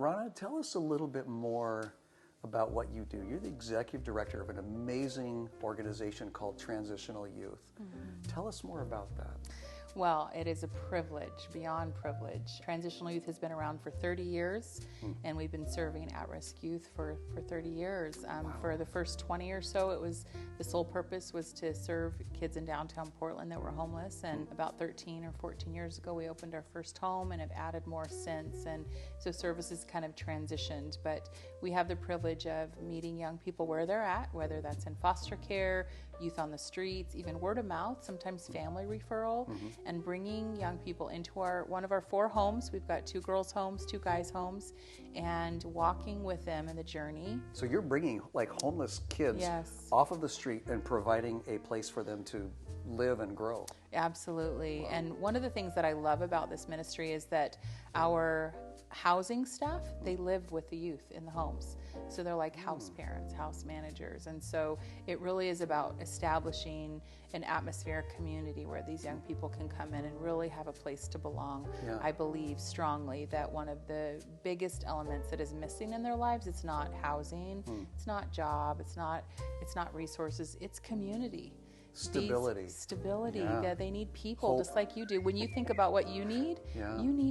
Rhona, tell us a little bit more about what you do. You're the executive director of an amazing organization called Transitional Youth. Tell us more about that. Well, it is a privilege, beyond privilege. Transitional Youth has been around for 30 years, and we've been serving at-risk youth for 30 years. For the first 20 or so, the sole purpose was to serve kids in downtown Portland that were homeless, and about 13 or 14 years ago, we opened our first home and have added more since, and so services kind of transitioned, but we have the privilege of meeting young people where they're at, whether that's in foster care, youth on the streets, even word of mouth, sometimes family referral, and bringing young people into one of our 4 homes. We've got 2 girls' homes, 2 guys' homes, and walking with them in the journey. So you're bringing like homeless kids off of the street and providing a place for them to live and grow. Absolutely. Wow. And one of the things that I love about this ministry is that our housing staff, they live with the youth in the homes. So they're like house parents, house managers. And so it really is about establishing an atmospheric community where these young people can come in and really have a place to belong. Yeah. I believe strongly that one of the biggest elements that is missing in their lives, it's not housing, it's not job, it's not resources, it's community. Stability. Yeah, they need people. Hope. Just like you do. When you think about what you need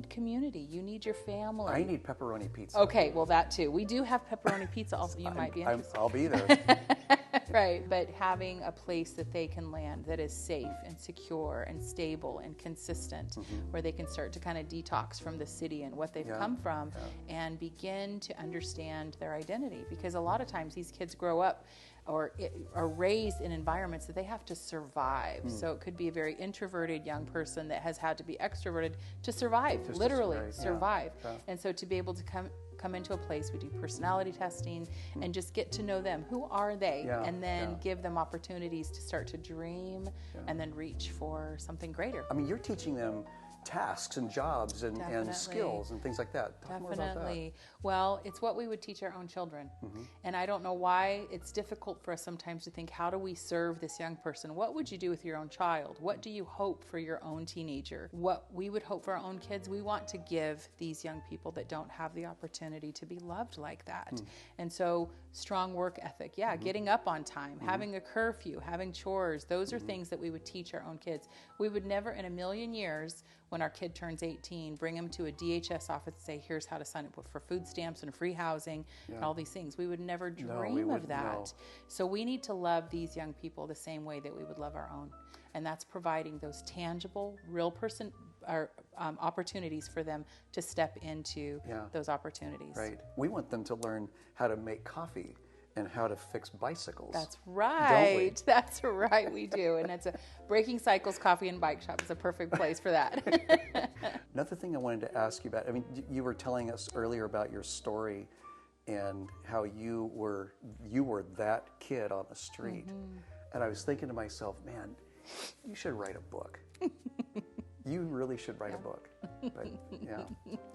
community. You need your family. I need pepperoni pizza. Okay, well that too. We do have pepperoni pizza also. You might be interested. I'll be there. Right, but having a place that they can land that is safe and secure and stable and consistent, where they can start to kind of detox from the city and what they've come from and begin to understand their identity. Because a lot of times these kids grow up or are raised in environments that they have to survive. So it could be a very introverted young person that has had to be extroverted to survive, just literally survive. Yeah. And so to be able to come into a place, we do personality testing and just get to know them. Who are they? And then give them opportunities to start to dream and then reach for something greater. I mean, you're teaching them tasks and jobs and skills and things like that. Talk more about that. Well, it's what we would teach our own children. And I don't know why it's difficult for us sometimes to think, how do we serve this young person? What would you do with your own child? What do you hope for your own teenager? What we would hope for our own kids, we want to give these young people that don't have the opportunity to be loved like that. And so strong work ethic, getting up on time, having a curfew, having chores, those are things that we would teach our own kids. We would never in a million years, when our kid turns 18, bring them to a DHS office and say, here's how to sign up for food stamps and free housing and all these things. We would never dream of that. No. So we need to love these young people the same way that we would love our own. And that's providing those tangible, real opportunities for them to step into those opportunities. Right. We want them to learn how to make coffee and how to fix bicycles. That's right. That's right, we do. And it's Breaking Cycles Coffee and Bike Shop is a perfect place for that. Another thing I wanted to ask you about, I mean, you were telling us earlier about your story and how you were that kid on the street. And I was thinking to myself, man, you should write a book. You really should write a book. But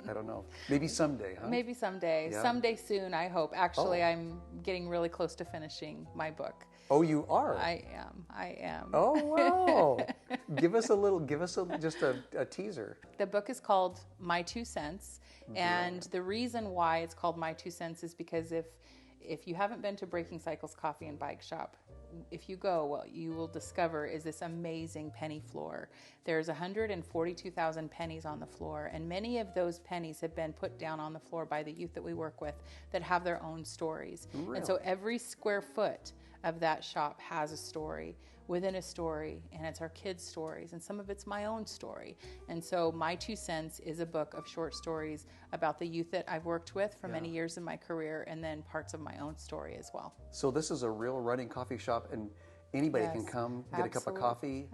I don't know. Maybe someday, huh? Maybe someday. Yeah. Someday soon, I hope. Actually, I'm getting really close to finishing my book. Oh, you are? I am. Oh, wow. Give us just a teaser. The book is called My 2 Cents. And the reason why it's called My 2 Cents is because if you haven't been to Breaking Cycles Coffee and Bike Shop, if you go, what you will discover is this amazing penny floor. There's 142,000 pennies on the floor, and many of those pennies have been put down on the floor by the youth that we work with that have their own stories. Really? And so every square foot of that shop has a story within a story, and it's our kids' stories, and some of it's my own story. And so My 2 Cents is a book of short stories about the youth that I've worked with for many years in my career, and then parts of my own story as well. So this is a real running coffee shop, and anybody can come get a cup of coffee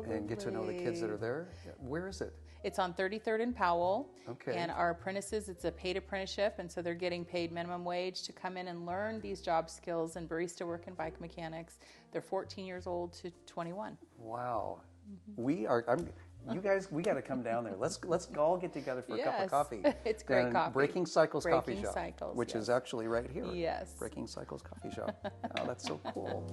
and get to know the kids that are there. Where is it? It's on 33rd and Powell. Okay. And our apprentices, it's a paid apprenticeship, and so they're getting paid minimum wage to come in and learn these job skills and barista work and bike mechanics. They're 14 years old to 21. Wow. We got to come down there. Let's all get together for a cup of coffee. It's great coffee. Breaking Cycles Coffee Shop, which is actually right here. Yes. Breaking Cycles Coffee Shop. Oh, that's so cool.